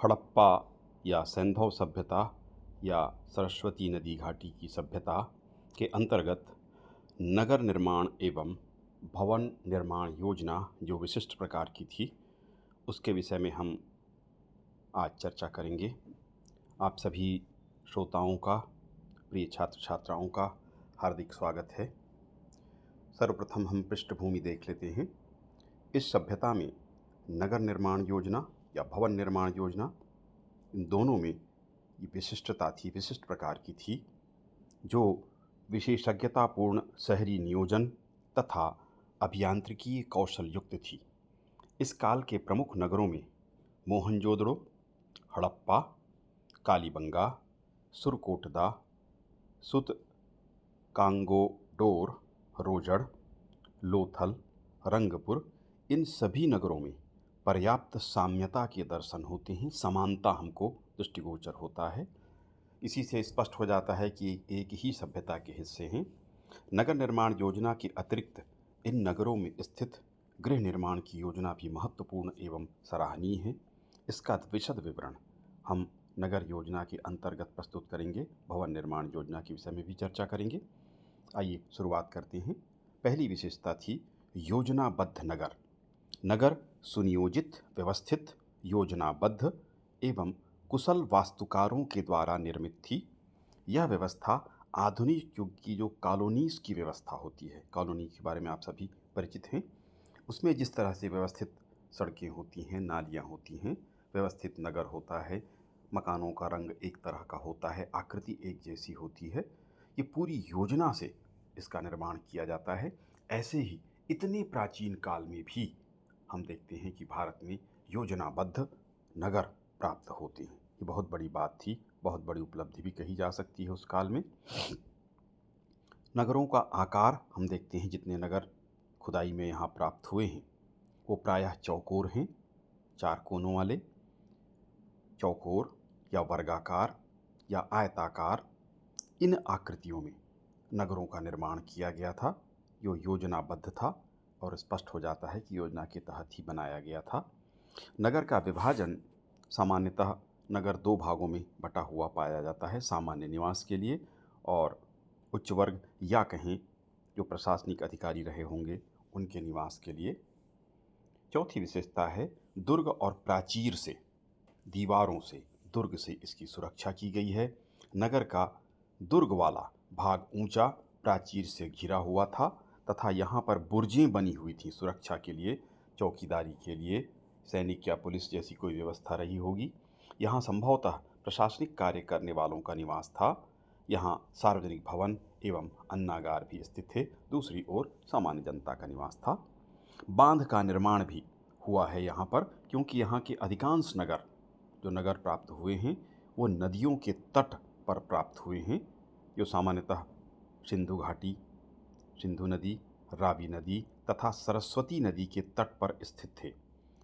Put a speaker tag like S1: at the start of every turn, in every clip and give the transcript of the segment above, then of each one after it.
S1: हड़प्पा या सैंधव सभ्यता या सरस्वती नदी घाटी की सभ्यता के अंतर्गत नगर निर्माण एवं भवन निर्माण योजना जो विशिष्ट प्रकार की थी, उसके विषय में हम आज चर्चा करेंगे। आप सभी श्रोताओं का, प्रिय छात्र छात्राओं का हार्दिक स्वागत है। सर्वप्रथम हम पृष्ठभूमि देख लेते हैं। इस सभ्यता में नगर निर्माण योजना या भवन निर्माण योजना, इन दोनों में ये विशिष्टता थी, विशिष्ट प्रकार की थी, जो विशेषज्ञतापूर्ण शहरी नियोजन तथा अभियांत्रिकीय कौशल युक्त थी। इस काल के प्रमुख नगरों में मोहनजोदड़ो, हड़प्पा, कालीबंगा, सुरकोटदा, सुत कांगोडोर, रोजड़, लोथल, रंगपुर, इन सभी नगरों में पर्याप्त साम्यता के दर्शन होते हैं, समानता हमको दृष्टिगोचर होता है। इसी से स्पष्ट हो जाता है कि एक ही सभ्यता के हिस्से हैं। नगर निर्माण योजना के अतिरिक्त इन नगरों में स्थित गृह निर्माण की योजना भी महत्वपूर्ण एवं सराहनीय है। इसका विशद विवरण हम नगर योजना के अंतर्गत प्रस्तुत करेंगे। भवन निर्माण योजना के विषय में भी चर्चा करेंगे। आइए शुरुआत करते हैं। पहली विशेषता थी योजनाबद्ध नगर। नगर सुनियोजित, व्यवस्थित, योजनाबद्ध एवं कुशल वास्तुकारों के द्वारा निर्मित थी। यह व्यवस्था आधुनिक युग की जो कॉलोनीज़ की व्यवस्था होती है, कॉलोनी के बारे में आप सभी परिचित हैं, उसमें जिस तरह से व्यवस्थित सड़कें होती हैं, नालियाँ होती हैं, व्यवस्थित नगर होता है, मकानों का रंग एक तरह का होता है, आकृति एक जैसी होती है, ये पूरी योजना से इसका निर्माण किया जाता है। ऐसे ही इतने प्राचीन काल में भी हम देखते हैं कि भारत में योजनाबद्ध नगर प्राप्त होते हैं। ये बहुत बड़ी बात थी, बहुत बड़ी उपलब्धि भी कही जा सकती है उस काल में। नगरों का आकार हम देखते हैं, जितने नगर खुदाई में यहाँ प्राप्त हुए हैं वो प्रायः चौकोर हैं, 4 कोनों वाले। चौकोर या वर्गाकार या आयताकार, इन आकृतियों में नगरों का निर्माण किया गया था, जो योजनाबद्ध था और स्पष्ट हो जाता है कि योजना के तहत ही बनाया गया था। नगर का विभाजन सामान्यतः नगर 2 भागों में बटा हुआ पाया जाता है, सामान्य निवास के लिए और उच्च वर्ग या कहें जो प्रशासनिक अधिकारी रहे होंगे उनके निवास के लिए। चौथी विशेषता है दुर्ग और प्राचीर से, दीवारों से, दुर्ग से इसकी सुरक्षा की गई है। नगर का दुर्ग वाला भाग ऊंचा प्राचीर से घिरा हुआ था तथा यहाँ पर बुर्जें बनी हुई थीं सुरक्षा के लिए, चौकीदारी के लिए, सैनिक या पुलिस जैसी कोई व्यवस्था रही होगी। यहाँ संभवतः प्रशासनिक कार्य करने वालों का निवास था। यहाँ सार्वजनिक भवन एवं अन्नागार भी स्थित थे। दूसरी ओर सामान्य जनता का निवास था। बांध का निर्माण भी हुआ है यहाँ पर, क्योंकि यहाँ के अधिकांश नगर जो नगर प्राप्त हुए हैं वो नदियों के तट पर प्राप्त हुए हैं, जो सामान्यतः सिंधु घाटी, सिंधु नदी, रावी नदी तथा सरस्वती नदी के तट पर स्थित थे।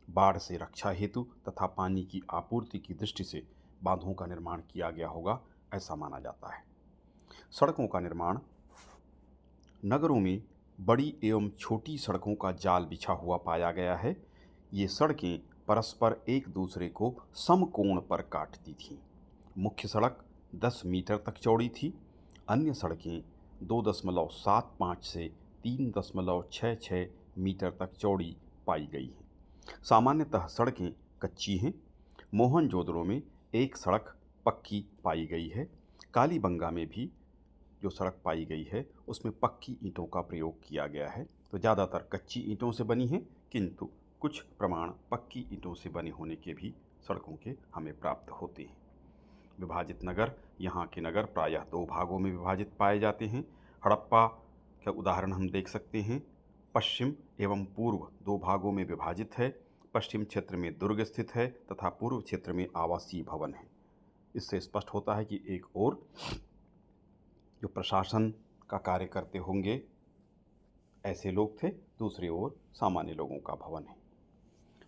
S1: बाढ़ से रक्षा हेतु तथा पानी की आपूर्ति की दृष्टि से बांधों का निर्माण किया गया होगा, ऐसा माना जाता है। सड़कों का निर्माण। नगरों में बड़ी एवं छोटी सड़कों का जाल बिछा हुआ पाया गया है। ये सड़कें परस्पर एक दूसरे को समकोण पर काटती थीं। मुख्य सड़क 10 मीटर तक चौड़ी थी। अन्य सड़कें 2.75 से 3.66 मीटर तक चौड़ी पाई गई हैं। सामान्यतः सड़कें कच्ची हैं। मोहनजोदड़ो में एक सड़क पक्की पाई गई है। कालीबंगा में भी जो सड़क पाई गई है उसमें पक्की ईंटों का प्रयोग किया गया है। तो ज़्यादातर कच्ची ईंटों से बनी है, किंतु कुछ प्रमाण पक्की ईंटों से बने होने के भी सड़कों के हमें प्राप्त होते हैं। विभाजित नगर। यहाँ के नगर प्रायः 2 भागों में विभाजित पाए जाते हैं। हड़प्पा का उदाहरण हम देख सकते हैं। पश्चिम एवं पूर्व 2 भागों में विभाजित है। पश्चिम क्षेत्र में दुर्ग स्थित है तथा पूर्व क्षेत्र में आवासीय भवन है। इससे स्पष्ट होता है कि एक ओर जो प्रशासन का कार्य करते होंगे ऐसे लोग थे, दूसरी ओर सामान्य लोगों का भवन है।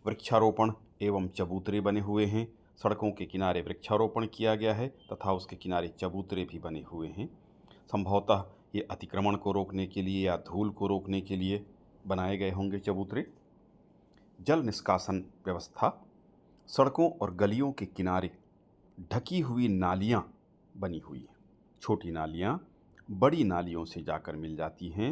S1: वृक्षारोपण एवं चबूतरे बने हुए हैं। सड़कों के किनारे वृक्षारोपण किया गया है तथा उसके किनारे चबूतरे भी बने हुए हैं। संभवतः ये अतिक्रमण को रोकने के लिए या धूल को रोकने के लिए बनाए गए होंगे चबूतरे। जल निष्कासन व्यवस्था। सड़कों और गलियों के किनारे ढकी हुई नालियाँ बनी हुई हैं। छोटी नालियाँ बड़ी नालियों से जाकर मिल जाती हैं।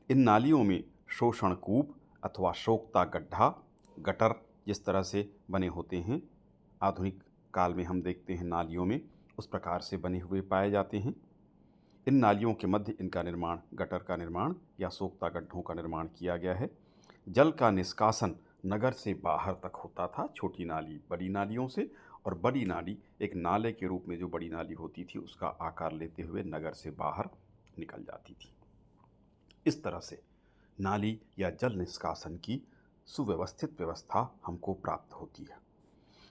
S1: इन नालियों में शोषण कूप अथवा सोख्ता गड्ढा, गटर जिस तरह से बने होते हैं, आधुनिक काल में हम देखते हैं नालियों में उस प्रकार से बने हुए पाए जाते हैं। इन नालियों के मध्य इनका निर्माण, गटर का निर्माण या सोख्ता गड्ढों का निर्माण किया गया है। जल का निष्कासन नगर से बाहर तक होता था, छोटी नाली बड़ी नालियों से, और बड़ी नाली एक नाले के रूप में जो बड़ी नाली होती थी उसका आकार लेते हुए नगर से बाहर निकल जाती थी। इस तरह से नाली या जल निष्कासन की सुव्यवस्थित व्यवस्था हमको प्राप्त होती है।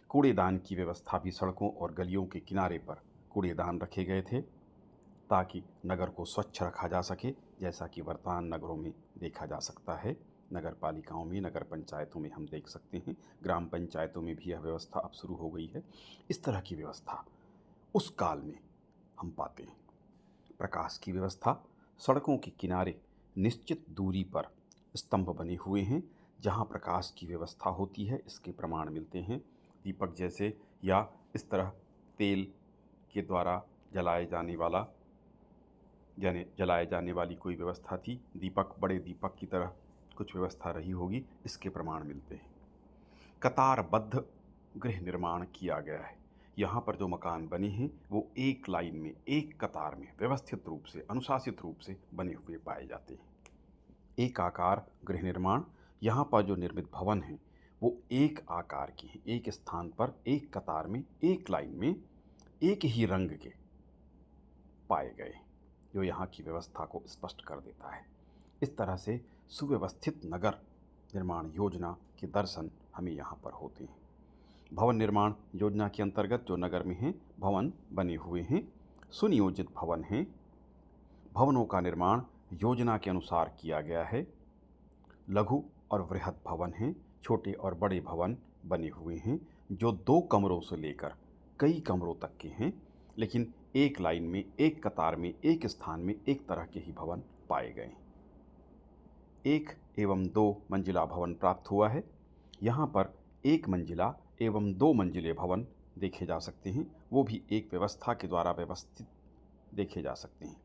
S1: कूड़ेदान की व्यवस्था भी सड़कों और गलियों के किनारे पर कूड़ेदान रखे गए थे ताकि नगर को स्वच्छ रखा जा सके, जैसा कि वर्तमान नगरों में देखा जा सकता है। नगर पालिकाओं में, नगर पंचायतों में हम देख सकते हैं, ग्राम पंचायतों में भी यह व्यवस्था अब शुरू हो गई है। इस तरह की व्यवस्था उस काल में हम पाते हैं। प्रकाश की व्यवस्था, सड़कों के किनारे निश्चित दूरी पर स्तंभ बने हुए हैं जहां प्रकाश की व्यवस्था होती है। इसके प्रमाण मिलते हैं दीपक जैसे, या इस तरह तेल के द्वारा जलाए जाने वाला, यानी जलाए जाने वाली कोई व्यवस्था थी, दीपक, बड़े दीपक की तरह कुछ व्यवस्था रही होगी, इसके प्रमाण मिलते हैं। कतारबद्ध गृह निर्माण किया गया है। यहाँ पर जो मकान बने हैं वो एक लाइन में, एक कतार में व्यवस्थित रूप से, अनुशासित रूप से बने हुए पाए जाते हैं। एक आकार गृह निर्माण, यहाँ पर जो निर्मित भवन हैं वो एक आकार के हैं, एक स्थान पर, एक कतार में, एक लाइन में, एक ही रंग के पाए गए, जो यहाँ की व्यवस्था को स्पष्ट कर देता है। इस तरह से सुव्यवस्थित नगर निर्माण योजना के दर्शन हमें यहाँ पर होते हैं। भवन निर्माण योजना के अंतर्गत जो नगर में हैं भवन बने हुए हैं, सुनियोजित भवन हैं। भवनों का निर्माण योजना के अनुसार किया गया है। लघु और वृहद भवन हैं, छोटे और बड़े भवन बने हुए हैं जो 2 कमरों से लेकर कई कमरों तक के हैं, लेकिन एक लाइन में, एक कतार में, एक स्थान में एक तरह के ही भवन पाए गए। 1 एवं 2 मंजिला भवन प्राप्त हुआ है। यहाँ पर 1 मंजिला एवं 2 मंजिले भवन देखे जा सकते हैं, वो भी एक व्यवस्था के द्वारा व्यवस्थित देखे जा सकते हैं।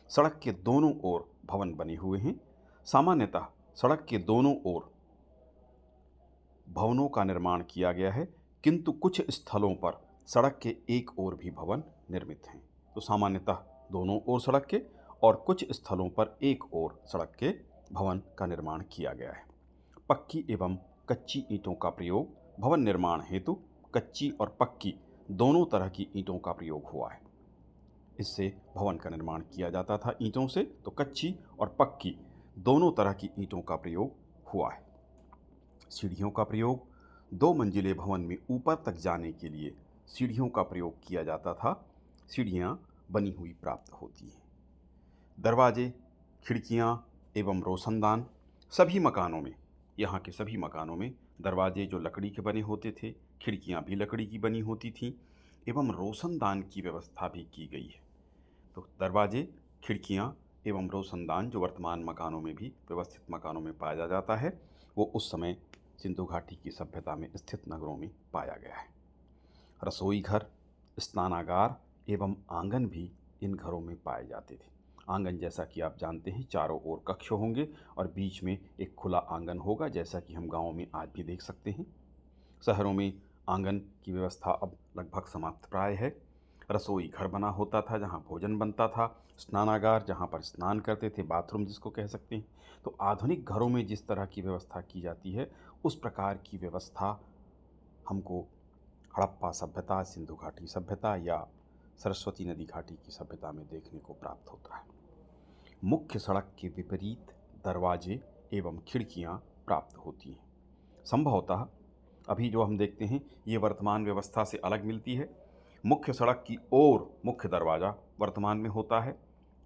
S1: सड़क के दोनों ओर भवन बने हुए हैं। सामान्यतः सड़क के दोनों ओर भवनों का निर्माण किया गया है, किंतु कुछ स्थलों पर सड़क के एक ओर भी भवन निर्मित हैं। तो सामान्यतः दोनों ओर सड़क के, और कुछ स्थलों पर एक ओर सड़क के भवन का निर्माण किया गया है। पक्की एवं कच्ची ईंटों का प्रयोग, भवन निर्माण हेतु कच्ची और पक्की दोनों तरह की ईंटों का प्रयोग हुआ है। इससे भवन का निर्माण किया जाता था ईंटों से, तो कच्ची और पक्की दोनों तरह की ईंटों का प्रयोग हुआ है। सीढ़ियों का प्रयोग, 2 मंजिले भवन में ऊपर तक जाने के लिए सीढ़ियों का प्रयोग किया जाता था। सीढ़ियाँ बनी हुई प्राप्त होती हैं। दरवाजे, खिड़कियाँ एवं रोशनदान, सभी मकानों में, यहाँ के सभी मकानों में दरवाजे जो लकड़ी के बने होते थे, खिड़कियाँ भी लकड़ी की बनी होती थीं, एवं रोशनदान की व्यवस्था भी की गई है। तो दरवाजे, खिड़कियाँ एवं रोशनदान जो वर्तमान मकानों में भी, व्यवस्थित मकानों में पाया जाता है, वो उस समय सिंधु घाटी की सभ्यता में स्थित नगरों में पाया गया है। रसोई घर, स्नानागार एवं आंगन भी इन घरों में पाए जाते थे। आंगन, जैसा कि आप जानते हैं, चारों ओर कक्ष होंगे और बीच में एक खुला आंगन होगा, जैसा कि हम गाँव में आज भी देख सकते हैं। शहरों में आंगन की व्यवस्था अब लगभग समाप्त प्राय है। रसोई घर बना होता था जहाँ भोजन बनता था, स्नानागार जहाँ पर स्नान करते थे, बाथरूम जिसको कह सकते हैं। तो आधुनिक घरों में जिस तरह की व्यवस्था की जाती है, उस प्रकार की व्यवस्था हमको हड़प्पा सभ्यता, सिंधु घाटी सभ्यता या सरस्वती नदी घाटी की सभ्यता में देखने को प्राप्त होता है। मुख्य सड़क के विपरीत दरवाजे एवं खिड़कियाँ प्राप्त होती हैं। संभवतः अभी जो हम देखते हैं ये वर्तमान व्यवस्था से अलग मिलती है। मुख्य सड़क की ओर मुख्य दरवाज़ा वर्तमान में होता है,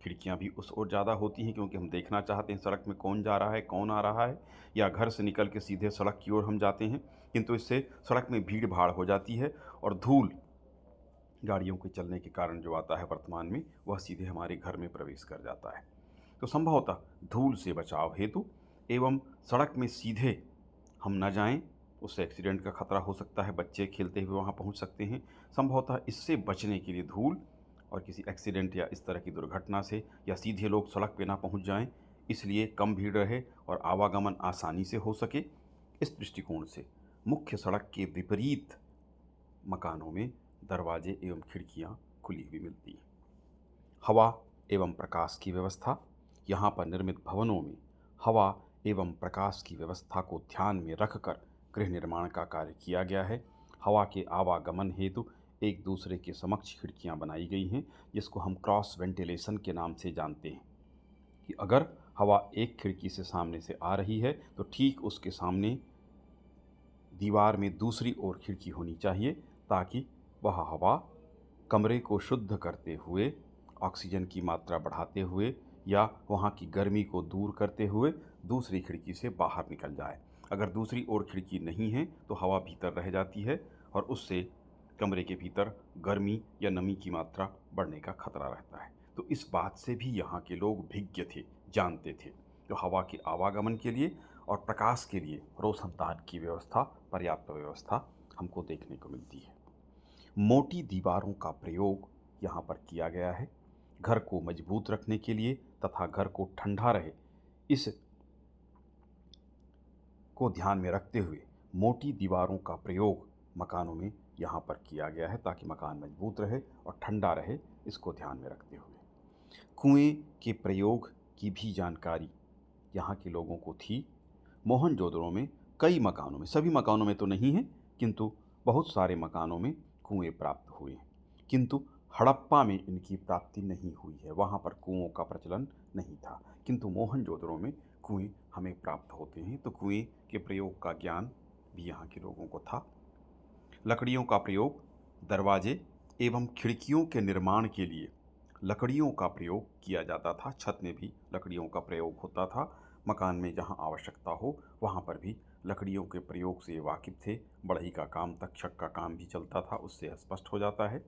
S1: खिड़कियाँ भी उस ओर ज़्यादा होती हैं, क्योंकि हम देखना चाहते हैं सड़क में कौन जा रहा है, कौन आ रहा है, या घर से निकल के सीधे सड़क की ओर हम जाते हैं, किंतु इससे सड़क में भीड़ भाड़ हो जाती है और धूल गाड़ियों के चलने के कारण जो आता है वर्तमान में, वह सीधे हमारे घर में प्रवेश कर जाता है। तो संभवतः धूल से बचाव हेतु एवं सड़क में सीधे हम न जाएं, उससे एक्सीडेंट का खतरा हो सकता है, बच्चे खेलते हुए वहाँ पहुँच सकते हैं। संभवतः इससे बचने के लिए धूल और किसी एक्सीडेंट या इस तरह की दुर्घटना से या सीधे लोग सड़क पे ना पहुँच जाएँ, इसलिए कम भीड़ रहे और आवागमन आसानी से हो सके, इस दृष्टिकोण से मुख्य सड़क के विपरीत मकानों में दरवाजे एवं खिड़कियाँ खुली हुई मिलती हैं। हवा एवं प्रकाश की व्यवस्था। यहाँ पर निर्मित भवनों में हवा एवं प्रकाश की व्यवस्था को ध्यान में रखकर गृह निर्माण का कार्य किया गया है। हवा के आवागमन हेतु एक दूसरे के समक्ष खिड़कियाँ बनाई गई हैं, जिसको हम क्रॉस वेंटिलेशन के नाम से जानते हैं कि अगर हवा एक खिड़की से सामने से आ रही है तो ठीक उसके सामने दीवार में दूसरी ओर खिड़की होनी चाहिए, ताकि वह हवा कमरे को शुद्ध करते हुए, ऑक्सीजन की मात्रा बढ़ाते हुए या वहाँ की गर्मी को दूर करते हुए दूसरी खिड़की से बाहर निकल जाए। अगर दूसरी ओर खिड़की नहीं है तो हवा भीतर रह जाती है और उससे कमरे के भीतर गर्मी या नमी की मात्रा बढ़ने का खतरा रहता है। तो इस बात से भी यहाँ के लोग भिज्ञ थे, जानते थे। तो हवा के आवागमन के लिए और प्रकाश के लिए रोशनदान की व्यवस्था, पर्याप्त व्यवस्था हमको देखने को मिलती है। मोटी दीवारों का प्रयोग यहाँ पर किया गया है घर को मजबूत रखने के लिए तथा घर को ठंडा रहे, इस को ध्यान में रखते हुए मोटी दीवारों का प्रयोग मकानों में यहाँ पर किया गया है, ताकि मकान मजबूत रहे और ठंडा रहे, इसको ध्यान में रखते हुए। कुएं के प्रयोग की भी जानकारी यहाँ के लोगों को थी। मोहनजोदड़ो में कई मकानों में, सभी मकानों में तो नहीं है, किंतु बहुत सारे मकानों में कुएं प्राप्त हुए हैं, किंतु हड़प्पा में इनकी प्राप्ति नहीं हुई है। वहाँ पर कुओं का प्रचलन नहीं था, किंतु मोहनजोदड़ो में कुएं हमें प्राप्त होते हैं। तो कुएं के प्रयोग का ज्ञान भी यहाँ के लोगों को था। लकड़ियों का प्रयोग दरवाजे एवं खिड़कियों के निर्माण के लिए लकड़ियों का प्रयोग किया जाता था। छत में भी लकड़ियों का प्रयोग होता था। मकान में जहाँ आवश्यकता हो वहाँ पर भी लकड़ियों के प्रयोग से वाकिफ थे। बढ़ई का काम, तक्षक का काम भी चलता था, उससे स्पष्ट हो जाता है।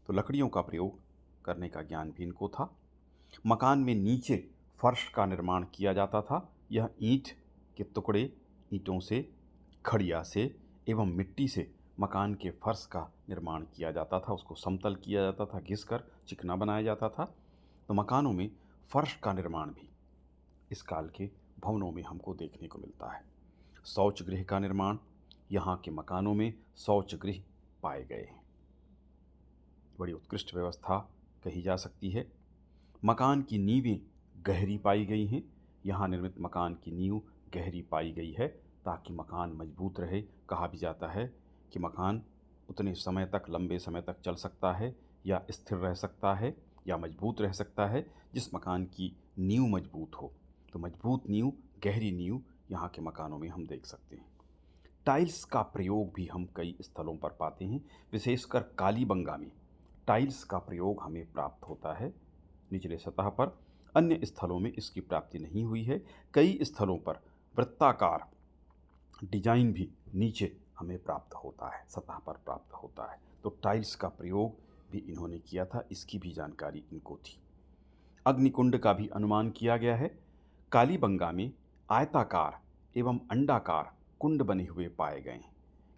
S1: तो लकड़ियों का प्रयोग करने का ज्ञान भी इनको था। मकान में नीचे फर्श का निर्माण किया जाता था। यह ईंट के टुकड़े, ईंटों से, खड़िया से एवं मिट्टी से मकान के फर्श का निर्माण किया जाता था। उसको समतल किया जाता था, घिसकर चिकना बनाया जाता था। तो मकानों में फर्श का निर्माण भी इस काल के भवनों में हमको देखने को मिलता है। शौच गृह का निर्माण, यहाँ के मकानों में शौच गृह पाए गए हैं। बड़ी उत्कृष्ट व्यवस्था कही जा सकती है। मकान की नींवें गहरी पाई गई हैं। यहाँ निर्मित मकान की नींव गहरी पाई गई है ताकि मकान मजबूत रहे। कहा भी जाता है कि मकान उतने समय तक, लंबे समय तक चल सकता है या स्थिर रह सकता है या मजबूत रह सकता है जिस मकान की नींव मजबूत हो। तो मजबूत नींव, गहरी नींव यहाँ के मकानों में हम देख सकते हैं। टाइल्स का प्रयोग भी हम कई स्थलों पर पाते हैं। विशेषकर कालीबंगा में टाइल्स का प्रयोग हमें प्राप्त होता है निचले सतह पर। अन्य स्थलों में इसकी प्राप्ति नहीं हुई है। कई स्थलों पर वृत्ताकार डिजाइन भी नीचे हमें प्राप्त होता है, सतह पर प्राप्त होता है। तो टाइल्स का प्रयोग भी इन्होंने किया था, इसकी भी जानकारी इनको थी। अग्निकुंड का भी अनुमान किया गया है। कालीबंगा में आयताकार एवं अंडाकार कुंड बने हुए पाए गए हैं।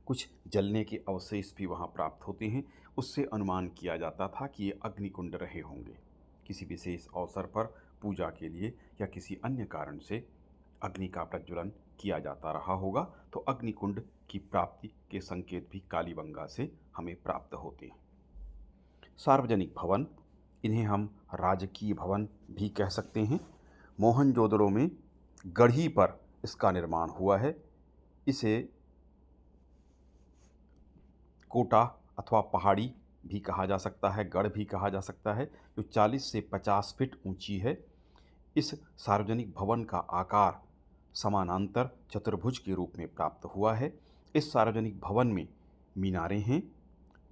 S1: कुछ जलने के अवशेष भी वहाँ प्राप्त होते हैं। उससे अनुमान किया जाता था कि ये अग्निकुंड रहे होंगे। किसी विशेष अवसर पर पूजा के लिए या किसी अन्य कारण से अग्नि का प्रज्वलन किया जाता रहा होगा, तो अग्निकुंड की प्राप्ति के संकेत भी कालीबंगा से हमें प्राप्त होते हैं। सार्वजनिक भवन, इन्हें हम राजकीय भवन भी कह सकते हैं। मोहनजोदड़ो में गढ़ी पर इसका निर्माण हुआ है। इसे कोटा अथवा पहाड़ी भी कहा जा सकता है, गढ़ भी कहा जा सकता है, जो 40 से 50 फीट ऊंची है। इस सार्वजनिक भवन का आकार समानांतर चतुर्भुज के रूप में प्राप्त हुआ है। इस सार्वजनिक भवन में मीनारें हैं,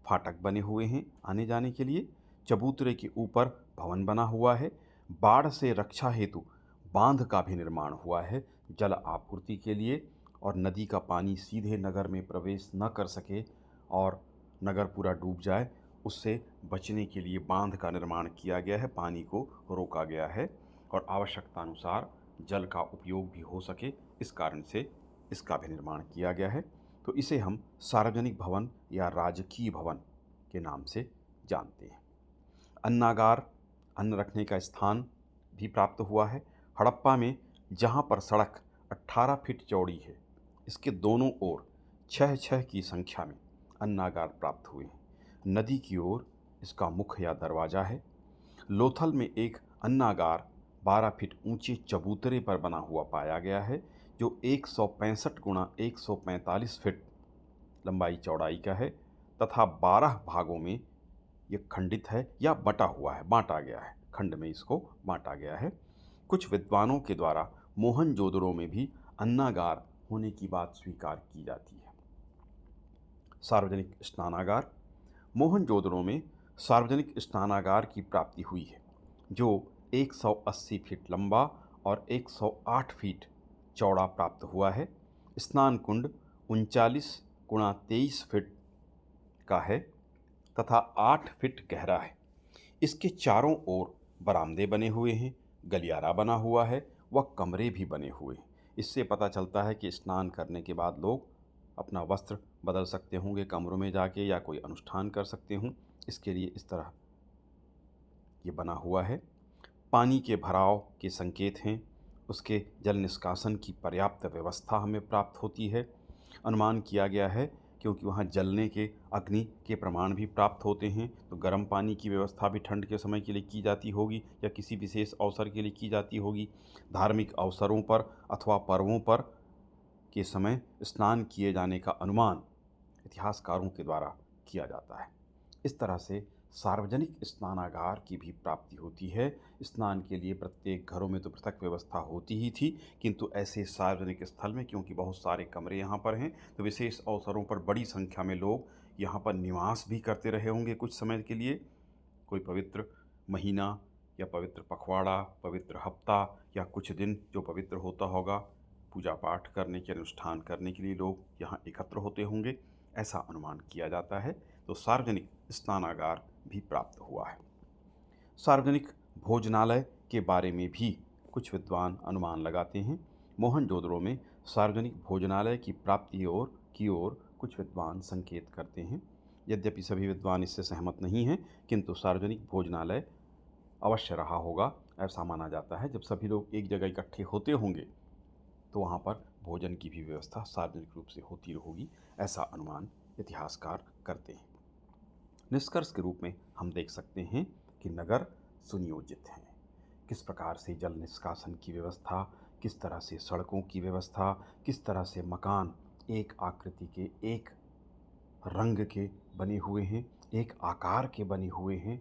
S1: फाटक बने हुए हैं आने जाने के लिए, चबूतरे के ऊपर भवन बना हुआ है। बाढ़ से रक्षा हेतु बांध का भी निर्माण हुआ है जल आपूर्ति के लिए, और नदी का पानी सीधे नगर में प्रवेश न कर सके और नगर पूरा डूब जाए, उससे बचने के लिए बांध का निर्माण किया गया है। पानी को रोका गया है और आवश्यकता अनुसार जल का उपयोग भी हो सके, इस कारण से इसका भी निर्माण किया गया है। तो इसे हम सार्वजनिक भवन या राजकीय भवन के नाम से जानते हैं। अन्नागार, अन्न रखने का स्थान भी प्राप्त हुआ है। हड़प्पा में जहाँ पर सड़क 18 फीट चौड़ी है, इसके दोनों ओर 6-6 की संख्या में अन्नागार प्राप्त हुए हैं। नदी की ओर इसका मुख्य या दरवाज़ा है। लोथल में एक अन्नागार 12 फीट ऊंचे चबूतरे पर बना हुआ पाया गया है, जो 165 गुणा 145 फीट लंबाई चौड़ाई का है तथा 12 भागों में ये खंडित है या बांटा गया है। खंड में इसको बांटा गया है। कुछ विद्वानों के द्वारा मोहनजोदड़ो में भी अन्नागार होने की बात स्वीकार की जाती है। सार्वजनिक स्नानागार। मोहनजोदड़ो में सार्वजनिक स्नानागार की प्राप्ति हुई है, जो 180 फीट लंबा और 108 फीट चौड़ा प्राप्त हुआ है। स्नान कुंड 39 गुणा 23 फीट का है तथा 8 फीट गहरा है। इसके चारों ओर बरामदे बने हुए हैं, गलियारा बना हुआ है व कमरे भी बने हुए हैं। इससे पता चलता है कि स्नान करने के बाद लोग अपना वस्त्र बदल सकते होंगे कमरों में जाके, या कोई अनुष्ठान कर सकते हों। इसके लिए इस तरह ये बना हुआ है। पानी के भराव के संकेत हैं। उसके जल निष्कासन की पर्याप्त व्यवस्था हमें प्राप्त होती है। अनुमान किया गया है क्योंकि वहाँ जलने के अग्नि के प्रमाण भी प्राप्त होते हैं, तो गर्म पानी की व्यवस्था भी ठंड के समय के लिए की जाती होगी या किसी विशेष अवसर के लिए की जाती होगी। धार्मिक अवसरों पर अथवा पर्वों पर के समय स्नान किए जाने का अनुमान इतिहासकारों के द्वारा किया जाता है। इस तरह से सार्वजनिक स्नानागार की भी प्राप्ति होती है। स्नान के लिए प्रत्येक घरों में तो पृथक व्यवस्था होती ही थी, किंतु ऐसे सार्वजनिक स्थल में क्योंकि बहुत सारे कमरे यहाँ पर हैं, तो विशेष अवसरों पर बड़ी संख्या में लोग यहाँ पर निवास भी करते रहे होंगे कुछ समय के लिए। कोई पवित्र महीना या पवित्र पखवाड़ा, पवित्र हफ्ता या कुछ दिन जो पवित्र होता होगा, पूजा पाठ करने के अनुष्ठान करने के लिए लोग यहाँ एकत्र होते होंगे, ऐसा अनुमान किया जाता है। तो सार्वजनिक स्नानागार भी प्राप्त हुआ है। सार्वजनिक भोजनालय के बारे में भी कुछ विद्वान अनुमान लगाते हैं। मोहनजोदड़ो में सार्वजनिक भोजनालय की प्राप्ति की ओर कुछ विद्वान संकेत करते हैं। यद्यपि सभी विद्वान इससे सहमत नहीं हैं, किंतु सार्वजनिक भोजनालय अवश्य रहा होगा, ऐसा माना जाता है। जब सभी लोग एक जगह इकट्ठे होते होंगे तो वहाँ पर भोजन की भी व्यवस्था सार्वजनिक रूप से होती होगी, ऐसा अनुमान इतिहासकार करते हैं। निष्कर्ष के रूप में हम देख सकते हैं कि नगर सुनियोजित हैं। किस प्रकार से जल निष्कासन की व्यवस्था, किस तरह से सड़कों की व्यवस्था, किस तरह से मकान एक आकृति के, एक रंग के बने हुए हैं, एक आकार के बने हुए हैं।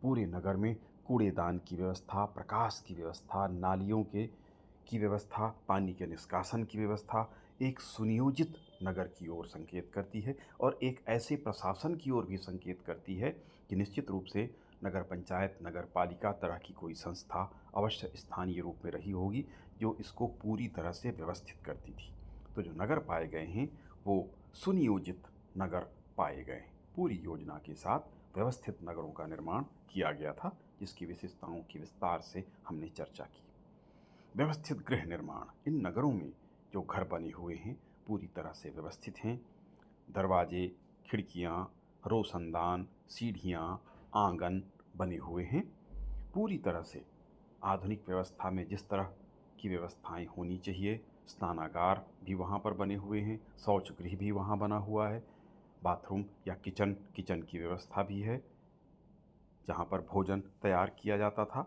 S1: पूरे नगर में कूड़ेदान की व्यवस्था, प्रकाश की व्यवस्था, नालियों की व्यवस्था, पानी के निष्कासन की व्यवस्था एक सुनियोजित नगर की ओर संकेत करती है और एक ऐसे प्रशासन की ओर भी संकेत करती है कि निश्चित रूप से नगर पंचायत, नगर पालिका तरह की कोई संस्था अवश्य स्थानीय रूप में रही होगी जो इसको पूरी तरह से व्यवस्थित करती थी। तो जो नगर पाए गए हैं वो सुनियोजित नगर पाए गए। पूरी योजना के साथ व्यवस्थित नगरों का निर्माण किया गया था, जिसकी विशेषताओं की विस्तार से हमने चर्चा की। व्यवस्थित गृह निर्माण। इन नगरों में जो घर बने हुए हैं पूरी तरह से व्यवस्थित हैं। दरवाजे, खिड़कियाँ, रोशनदान, सीढ़ियाँ, आंगन बने हुए हैं। पूरी तरह से आधुनिक व्यवस्था में जिस तरह की व्यवस्थाएं होनी चाहिए, स्नानागार भी वहाँ पर बने हुए हैं, शौच गृह भी वहाँ बना हुआ है, बाथरूम या किचन की व्यवस्था भी है जहाँ पर भोजन तैयार किया जाता था।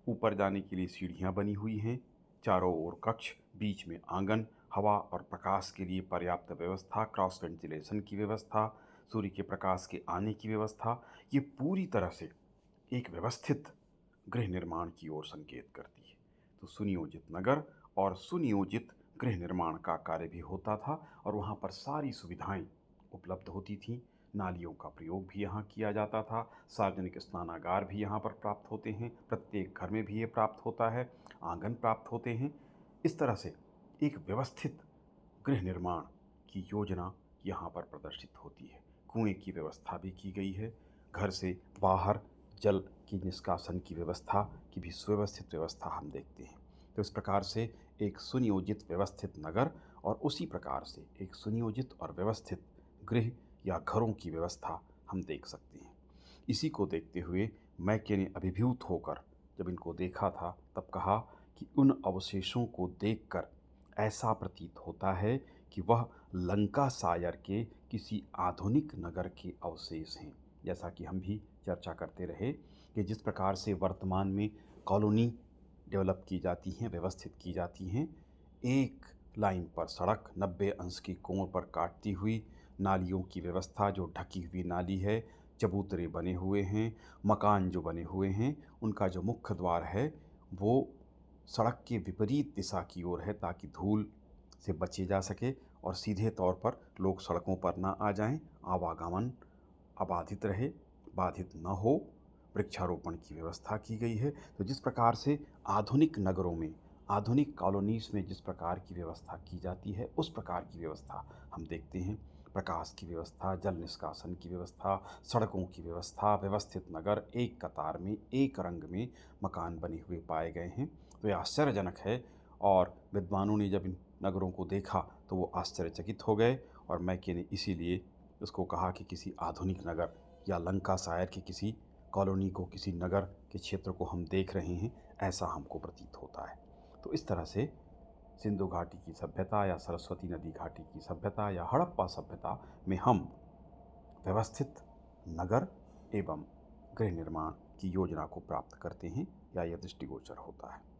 S1: ऊपर जाने के लिए सीढ़ियाँ बनी हुई हैं, चारों ओर कक्ष, बीच में आंगन, हवा और प्रकाश के लिए पर्याप्त व्यवस्था, क्रॉस वेंटिलेशन की व्यवस्था, सूर्य के प्रकाश के आने की व्यवस्था, ये पूरी तरह से एक व्यवस्थित गृह निर्माण की ओर संकेत करती है। तो सुनियोजित नगर और सुनियोजित गृह निर्माण का कार्य भी होता था और वहाँ पर सारी सुविधाएं उपलब्ध होती थीं। नालियों का प्रयोग भी यहाँ किया जाता था। सार्वजनिक स्नानागार भी यहाँ पर प्राप्त होते हैं, प्रत्येक घर में भी ये प्राप्त होता है, आंगन प्राप्त होते हैं। इस तरह से एक व्यवस्थित गृह निर्माण की योजना यहाँ पर प्रदर्शित होती है। कुएं की व्यवस्था भी की गई है। घर से बाहर जल की निष्कासन की व्यवस्था की भी सुव्यवस्थित व्यवस्था हम देखते हैं। तो इस प्रकार से एक सुनियोजित व्यवस्थित नगर और उसी प्रकार से एक सुनियोजित और व्यवस्थित गृह या घरों की व्यवस्था हम देख सकते हैं। इसी को देखते हुए मैके ने अभिभूत होकर जब इनको देखा था तब कहा कि उन अवशेषों को देखकर ऐसा प्रतीत होता है कि वह लंकासायर के किसी आधुनिक नगर के अवशेष हैं। जैसा कि हम भी चर्चा करते रहे कि जिस प्रकार से वर्तमान में कॉलोनी डेवलप की जाती हैं, व्यवस्थित की जाती हैं, एक लाइन पर सड़क 90 अंश की कोण पर काटती हुई, नालियों की व्यवस्था जो ढकी हुई नाली है, चबूतरे बने हुए हैं, मकान जो बने हुए हैं, उनका जो मुख्य द्वार है वो सड़क के विपरीत दिशा की ओर है ताकि धूल से बचे जा सके और सीधे तौर पर लोग सड़कों पर ना आ जाएं, आवागमन अबाधित रहे, बाधित न हो। वृक्षारोपण की व्यवस्था की गई है। तो जिस प्रकार से आधुनिक नगरों में, आधुनिक कॉलोनीज़ में जिस प्रकार की व्यवस्था की जाती है, उस प्रकार की व्यवस्था हम देखते हैं। प्रकाश की व्यवस्था, जल निष्कासन की व्यवस्था, सड़कों की व्यवस्था, व्यवस्थित नगर, एक कतार में, एक रंग में मकान बने हुए पाए गए हैं। तो यह आश्चर्यजनक है और विद्वानों ने जब इन नगरों को देखा तो वो आश्चर्यचकित हो गए और मैके ने इसीलिए उसको कहा कि किसी आधुनिक नगर या लंकासायर की किसी कॉलोनी को, किसी नगर के क्षेत्र को हम देख रहे हैं, ऐसा हमको प्रतीत होता है। तो इस तरह से सिंधु घाटी की सभ्यता या सरस्वती नदी घाटी की सभ्यता या हड़प्पा सभ्यता में हम व्यवस्थित नगर एवं गृह निर्माण की योजना को प्राप्त करते हैं या यह दृष्टिगोचर होता है।